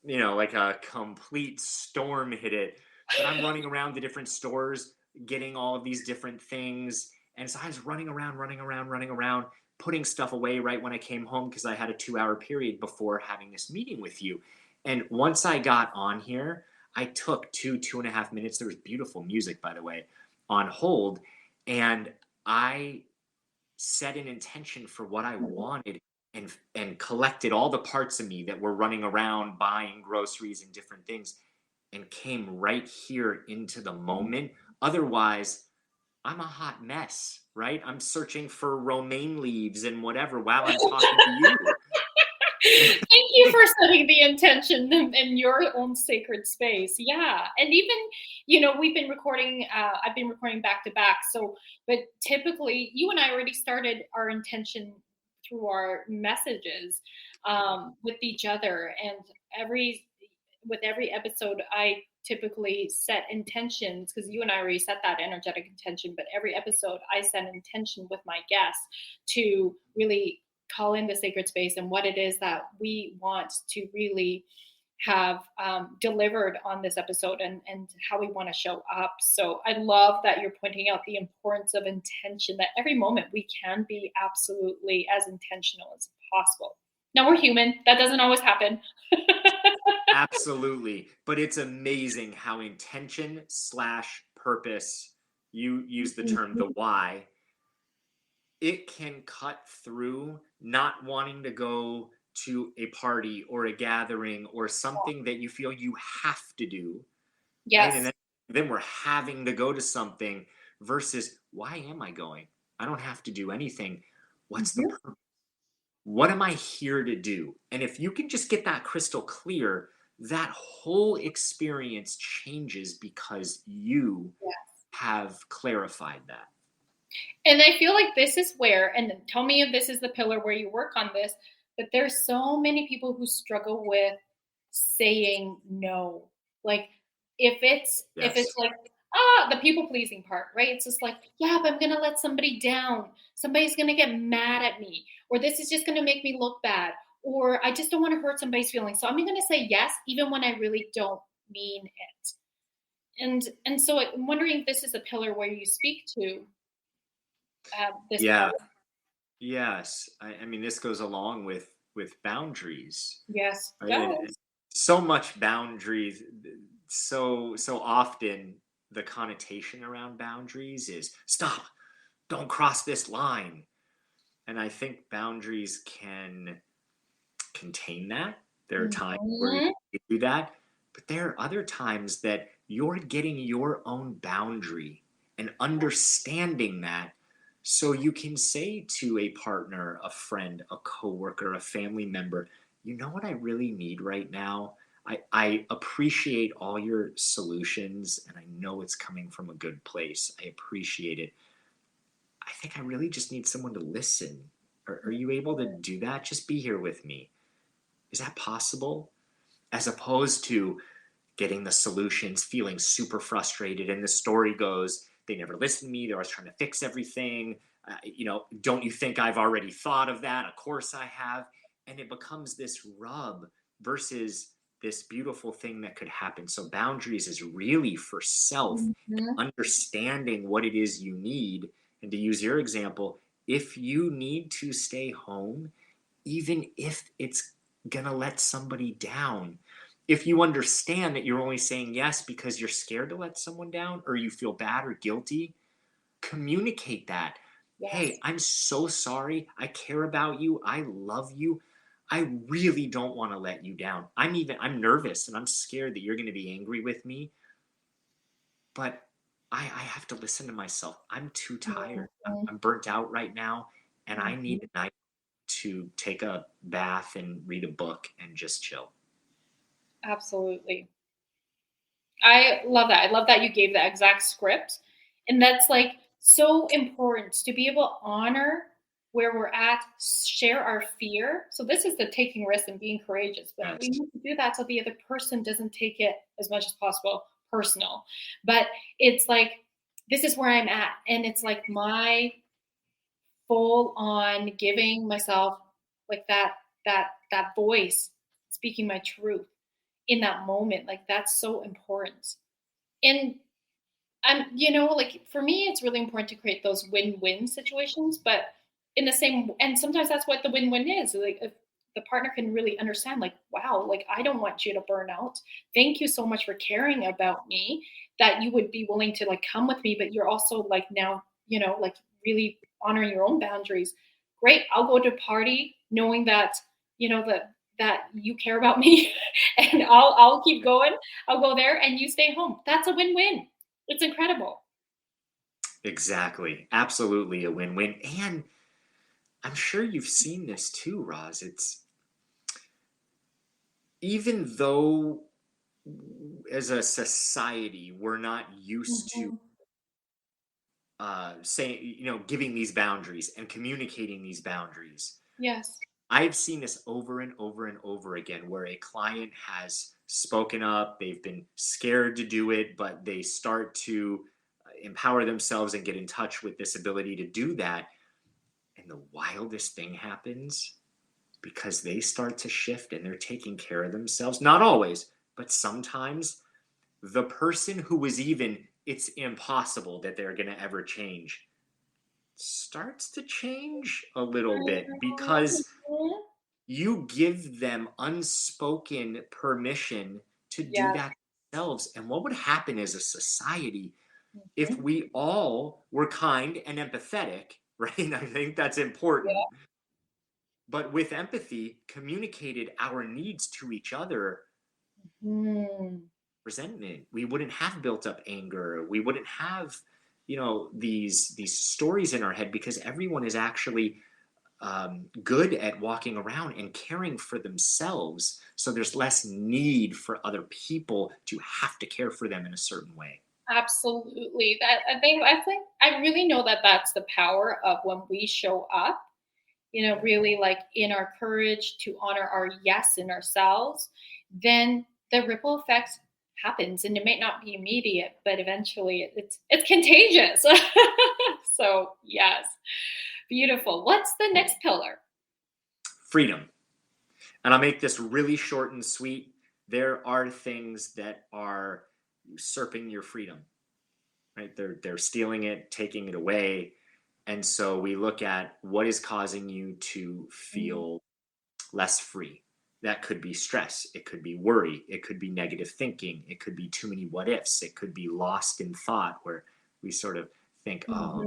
Speaker 3: like a complete storm hit it. But I'm running around the different stores, getting all of these different things. And so I was running around, putting stuff away right when I came home, because I had a 2-hour period before having this meeting with you. And once I got on here, I took 2.5 minutes. There was beautiful music, by the way, on hold. And I set an intention for what I wanted and collected all the parts of me that were running around buying groceries and different things, and came right here into the moment. Otherwise, I'm a hot mess, right? I'm searching for romaine leaves and whatever while I'm talking to you.
Speaker 2: Thank you for setting the intention in your own sacred space. Yeah. And even, we've been recording, I've been recording back to back. So, but typically you and I already started our intention through our messages with each other. And with every episode, I typically set intentions, because you and I already set that energetic intention, but every episode I set an intention with my guests to really call in the sacred space and what it is that we want to really have delivered on this episode, and how we want to show up. So I love that you're pointing out the importance of intention, that every moment we can be absolutely as intentional as possible. Now, we're human. That doesn't always happen.
Speaker 3: Absolutely. But it's amazing how intention / purpose, you use the term, the why, it can cut through not wanting to go to a party or a gathering or something that you feel you have to do.
Speaker 2: Yes.
Speaker 3: Right? And then we're having to go to something, versus, why am I going? I don't have to do anything. What's the purpose? What am I here to do? And if you can just get that crystal clear, that whole experience changes, because you have clarified that.
Speaker 2: And I feel like this is where, and tell me if this is the pillar where you work on this, but there's so many people who struggle with saying no. Like if it's like, The people pleasing part, right? It's just like, yeah, but I'm going to let somebody down. Somebody's going to get mad at me, or this is just going to make me look bad, or I just don't want to hurt somebody's feelings. So I'm going to say yes, even when I really don't mean it. And so I'm wondering if this is a pillar where you speak to this
Speaker 3: Yeah.
Speaker 2: part.
Speaker 3: Yes. I mean, this goes along with boundaries,
Speaker 2: Yes, it
Speaker 3: right? And
Speaker 2: does.
Speaker 3: so much boundaries, so often the connotation around boundaries is stop, don't cross this line. And I think boundaries can contain that. There are times where
Speaker 2: Mhm.
Speaker 3: you do that, but there are other times that you're getting your own boundary and understanding that so you can say to a partner, a friend, a coworker, a family member, you know what I really need right now? I appreciate all your solutions and I know it's coming from a good place. I appreciate it. I think I really just need someone to listen. Are you able to do that? Just be here with me. Is that possible? As opposed to getting the solutions, feeling super frustrated. And the story goes, they never listened to me. They're always trying to fix everything. Don't you think I've already thought of that? Of course I have. And it becomes this rub versus this beautiful thing that could happen. So boundaries is really for self,
Speaker 2: Mhm.
Speaker 3: understanding what it is you need. And to use your example, if you need to stay home, even if it's gonna let somebody down, if you understand that you're only saying yes because you're scared to let someone down or you feel bad or guilty, communicate that. Hey,
Speaker 2: Yes.
Speaker 3: I'm so sorry. I care about you. I love you. I really don't want to let you down. I'm nervous and I'm scared that you're going to be angry with me, but I have to listen to myself. I'm too tired.
Speaker 2: Mhm.
Speaker 3: I'm burnt out right now and I
Speaker 2: Mhm.
Speaker 3: need a night to take a bath and read a book and just chill.
Speaker 2: Absolutely. I love that. I love that you gave the exact script. And that's like so important to be able to honor where we're at, share our fear. So this is the taking risks and being courageous. But we
Speaker 3: Yes.
Speaker 2: need to do that so the other person doesn't take it as much as possible personal. But it's like this is where I'm at. And it's like my full on giving myself like that voice, speaking my truth in that moment. Like that's so important. And like for me, it's really important to create those win-win situations. But in the same, and sometimes that's what the win-win is. Like if the partner can really understand, like, wow, like I don't want you to burn out. Thank you so much for caring about me. That you would be willing to like come with me, but you're also like now, like really honoring your own boundaries. Great, I'll go to a party knowing that that you care about me, and I'll keep going. I'll go there, and you stay home. That's a win-win. It's incredible.
Speaker 3: Exactly. Absolutely a win-win. And I'm sure you've seen this too, Roz. It's even though as a society we're not used to
Speaker 2: Mhm.
Speaker 3: saying, giving these boundaries and communicating these boundaries.
Speaker 2: Yes.
Speaker 3: I've seen this over and over and over again where a client has spoken up, they've been scared to do it, but they start to empower themselves and get in touch with this ability to do that. And the wildest thing happens because they start to shift and they're taking care of themselves. Not always, but sometimes the person who was even, it's impossible that they're going to ever change, starts to change a little bit because
Speaker 2: Mhm.
Speaker 3: you give them unspoken permission to do
Speaker 2: Yes.
Speaker 3: that themselves. And what would happen as a society if
Speaker 2: Mhm.
Speaker 3: we all were kind and empathetic, right? I think that's important.
Speaker 2: Yeah.
Speaker 3: But with empathy, communicated our needs to each other,
Speaker 2: Mm.
Speaker 3: resentment. We wouldn't have built up anger. We wouldn't have, these stories in our head because everyone is actually good at walking around and caring for themselves. So there's less need for other people to have to care for them in a certain way.
Speaker 2: Absolutely. That I think I really know that that's the power of when we show up, really like in our courage to honor our yes in ourselves, then the ripple effects happens, and it may not be immediate, but eventually it's contagious. So yes, beautiful. What's the next pillar?
Speaker 3: Freedom. And I'll make this really short and sweet. There are things that are usurping your freedom, right? They're stealing it, taking it away. And so we look at what is causing you to feel less free. That could be stress. It could be worry. It could be negative thinking. It could be too many what ifs. It could be lost in thought, where we sort of think, oh,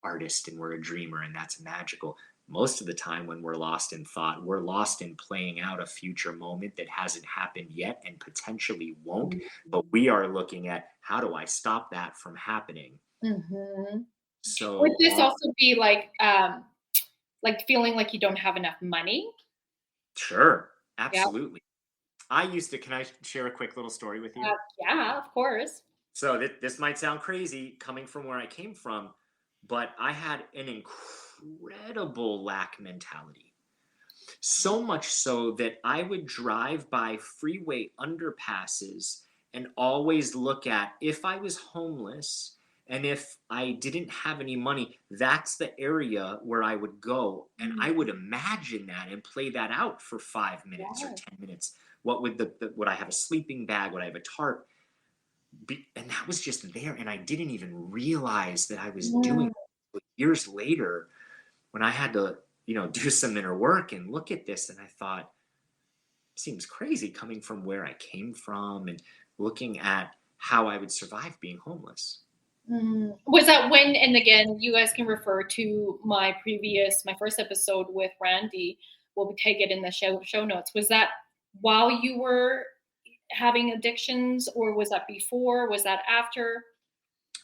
Speaker 3: artist and we're a dreamer and that's magical. Most of the time when we're lost in thought, we're lost in playing out a future moment that hasn't happened yet and potentially won't. But we are looking at, how do I stop that from happening? So
Speaker 2: would this also be like feeling like you don't have enough money?
Speaker 3: Sure, absolutely. I used to, can I share a quick little story with you?
Speaker 2: Yeah, of course.
Speaker 3: So this might sound crazy coming from where I came from, but I had an incredible lack mentality. So much so that I would drive by freeway underpasses and always look at, if I was homeless and if I didn't have any money, that's the area where I would go. And I would imagine that and play that out for 5 minutes or 10 minutes. What would would I have a sleeping bag? Would I have a tarp? And that was just there. And I didn't even realize that I was doing it. But years later, when I had to, do some inner work and look at this, and I thought, seems crazy coming from where I came from and looking at how I would survive being homeless.
Speaker 2: Was that when, and again, you guys can refer to my first episode with Randy. We'll tag it in the show notes. Was that while you were having addictions, or was that before? Was that after?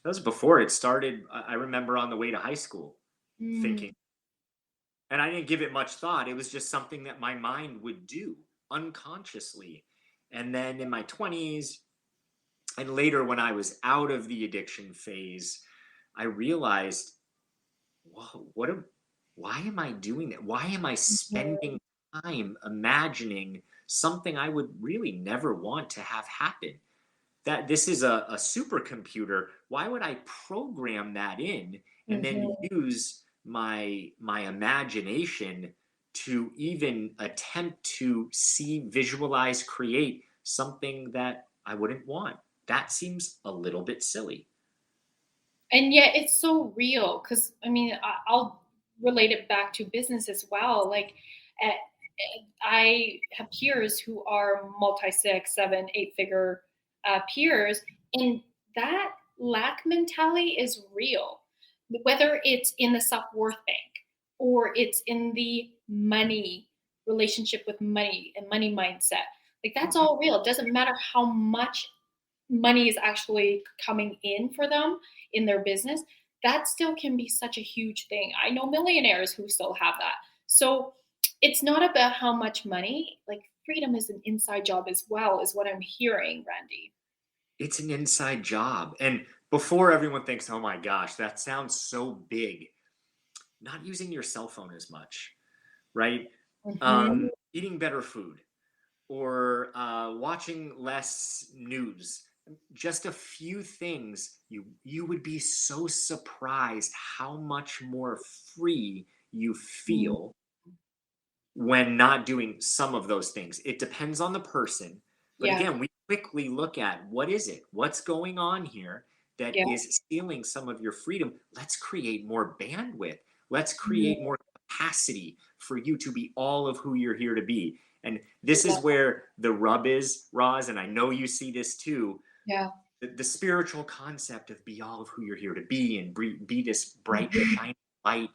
Speaker 3: That was before it started. I remember on the way to high school thinking, and I didn't give it much thought. It was just something that my mind would do unconsciously. And then in my 20s, and later when I was out of the addiction phase, I realized, whoa, why am I doing that? Why am I spending time imagining something I would really never want to have happen? That this is a supercomputer. Why would I program that in and then use my imagination to even attempt to see, visualize, create something that I wouldn't want? That seems a little bit silly.
Speaker 2: And yet it's so real, because I'll relate it back to business as well. Like I have peers who are multi-6, 7, 8-figure peers, and that lack mentality is real. Whether it's in the self-worth bank or it's in the money relationship with money and money mindset, like that's all real. It doesn't matter how much money is actually coming in for them in their business. That still can be such a huge thing. I know millionaires who still have that. So it's not about how much money, like freedom is an inside job as well, is what I'm hearing, Randy.
Speaker 3: It's an inside job. And before everyone thinks, oh my gosh, that sounds so big, not using your cell phone as much, right? Eating better food, or watching less news. Just a few things, you would be so surprised how much more free you feel when not doing some of those things. It depends on the person. But again, we quickly look at, what is it? What's going on here that is stealing some of your freedom? Let's create more bandwidth. Let's create more capacity for you to be all of who you're here to be. And this is where the rub is, Roz, and I know you see this too.
Speaker 2: Yeah.
Speaker 3: The spiritual concept of be all of who you're here to be and be this bright, shining light.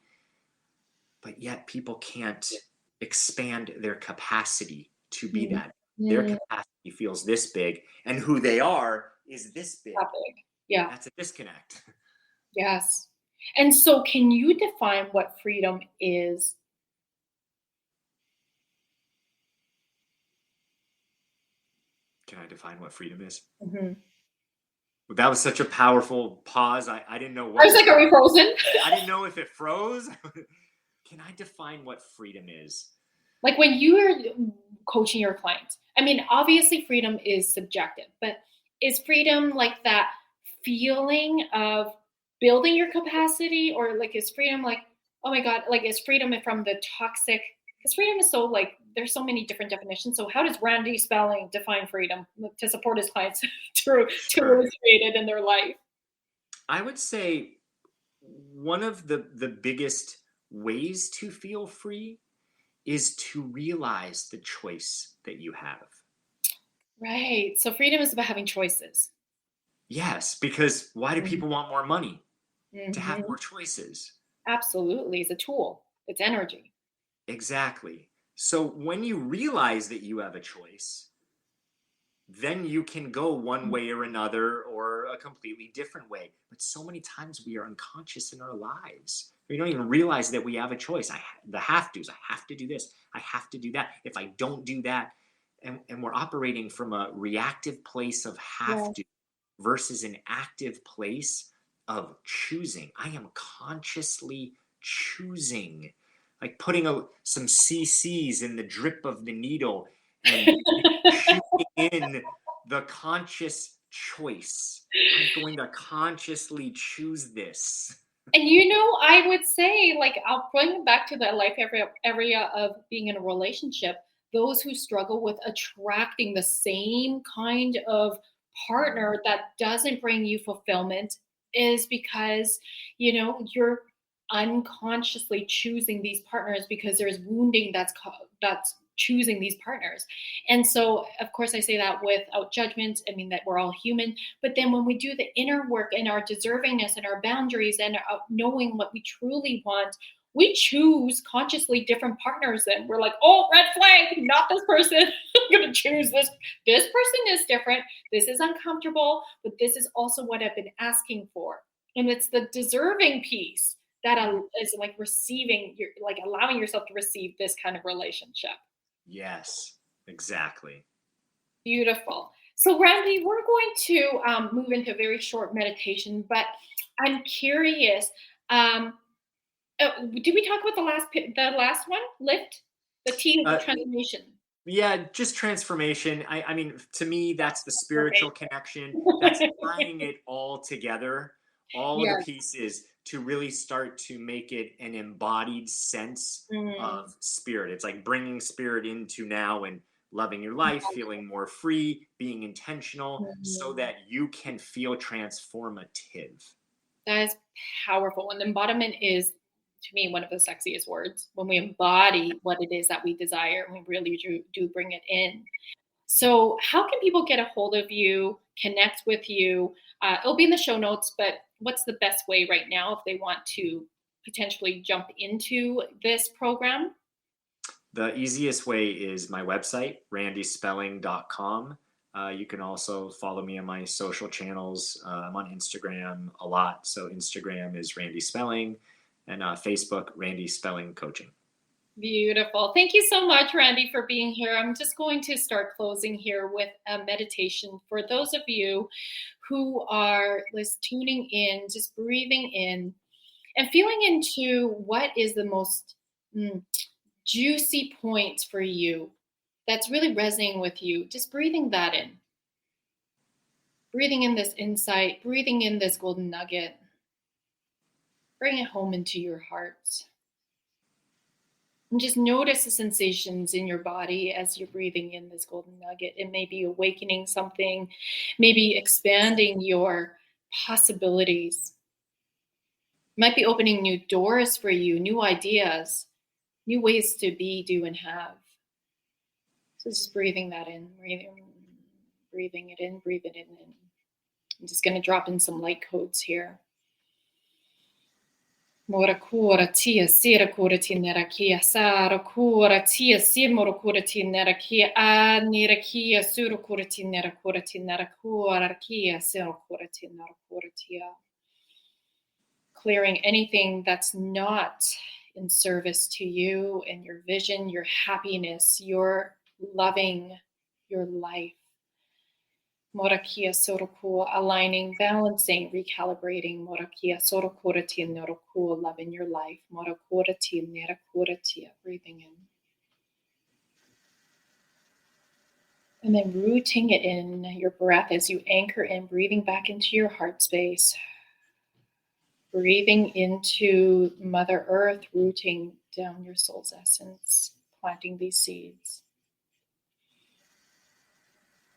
Speaker 3: But yet people can't expand their capacity to be that. Their capacity feels this big, and who they are is this big.
Speaker 2: That big. Yeah.
Speaker 3: That's a disconnect.
Speaker 2: Yes. And so can you define what freedom is?
Speaker 3: Can I define what freedom is? That was such a powerful pause. I didn't know what.
Speaker 2: I was like, are we frozen?
Speaker 3: I didn't know if it froze. Can I define what freedom is?
Speaker 2: Like when coaching your clients? I mean, obviously freedom is subjective, but is freedom like that feeling of building your capacity, or like is freedom like, oh my God, like is freedom from the toxic? Because freedom is so like, there's so many different definitions. So how does Randy Spelling define freedom to support his clients to illustrate it in their life?
Speaker 3: I would say one of the biggest ways to feel free is to realize the choice that you have.
Speaker 2: Right. So freedom is about having choices.
Speaker 3: Yes, because why do people want more money? To have
Speaker 2: Mhm.
Speaker 3: more choices.
Speaker 2: Absolutely. It's a tool. It's energy.
Speaker 3: Exactly. So when you realize that you have a choice, then you can go one way or another or a completely different way. But so many times we are unconscious in our lives. We don't even realize that we have a choice. The have to's. I have to do this. I have to do that. If I don't do that, and we're operating from a reactive place of have to versus an active place of choosing. I am consciously choosing, like putting some CCs in the drip of the needle and shooting in the conscious choice. I'm going to consciously choose this.
Speaker 2: And I would say, like, I'll bring it back to the life area of being in a relationship. Those who struggle with attracting the same kind of partner that doesn't bring you fulfillment is because, you're unconsciously choosing these partners because there's wounding that's choosing these partners. And so, of course, I say that without judgment. I mean, that we're all human. But then when we do the inner work and our deservingness and our boundaries and knowing what we truly want, we choose consciously different partners. And we're like, oh, red flag, not this person. I'm going to choose this. This person is different. This is uncomfortable, but this is also what I've been asking for. And it's the deserving piece that is like receiving, like allowing yourself to receive this kind of relationship.
Speaker 3: Yes, exactly.
Speaker 2: Beautiful. So, Randy, we're going to move into a very short meditation, but I'm curious. Did we talk about the last one? Lift, the T is transformation.
Speaker 3: Yeah, just transformation. I mean, to me, that's the spiritual
Speaker 2: Okay.
Speaker 3: connection. That's tying it all together, all of
Speaker 2: Yes.
Speaker 3: the pieces to really start to make it an embodied sense of spirit. It's like bringing spirit into now and loving your life, feeling more free, being intentional so that you can feel transformative.
Speaker 2: That is powerful. And embodiment is, to me, one of the sexiest words. When we embody what it is that we desire, and we really do bring it in. So, how can people get a hold of you, connect with you? It'll be in the show notes, but what's the best way right now if they want to potentially jump into this program?
Speaker 3: The easiest way is my website, randyspelling.com. You can also follow me on my social channels. I'm on Instagram a lot. So Instagram is Randy Spelling and Facebook, Randy Spelling Coaching.
Speaker 2: Beautiful. Thank you so much, Randy, for being here. I'm just going to start closing here with a meditation for those of you who are just tuning in, just breathing in and feeling into what is the most juicy point for you that's really resonating with you. Just breathing that in. Breathing in this insight, breathing in this golden nugget. Bring it home into your heart. And just notice the sensations in your body as you're breathing in this golden nugget. It may be awakening something, maybe expanding your possibilities. It might be opening new doors for you, new ideas, new ways to be, do, and have. So just breathing that in, breathing it in, breathing it in. I'm just going to drop in some light codes here. Mora kura tia sira kura tinera kia sara kura tia simoro kura tinera kia anira kia suru kura tinera kura kia sira kura tia. Clearing anything that's not in service to you and your vision, your happiness, your loving, your life. Morakia Soroku, aligning, balancing, recalibrating. Morakia Sorokuratia Noroku, love in your life. Morakuratia Nerakuratia, breathing in. And then rooting it in your breath as you anchor in, breathing back into your heart space. Breathing into Mother Earth, rooting down your soul's essence, planting these seeds.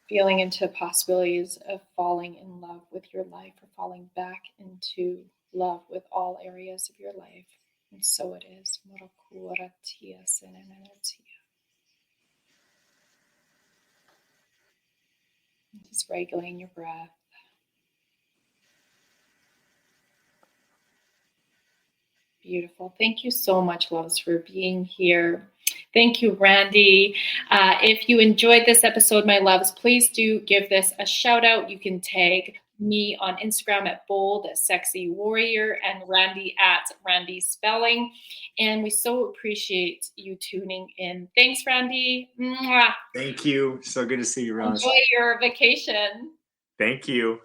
Speaker 2: Feeling into possibilities of falling in love with your life, or falling back into love with all areas of your life. And so it is. Just regulating your breath. Beautiful. Thank you so much, loves, for being here. Thank you, Randy. If you enjoyed this episode, my loves, please do give this a shout out. You can tag me on Instagram at Bold Sexy Warrior and Randy at Randy Spelling. And we so appreciate you tuning in. Thanks, Randy. Mwah.
Speaker 3: Thank you. So good to see you, Raj.
Speaker 2: Enjoy your vacation.
Speaker 3: Thank you.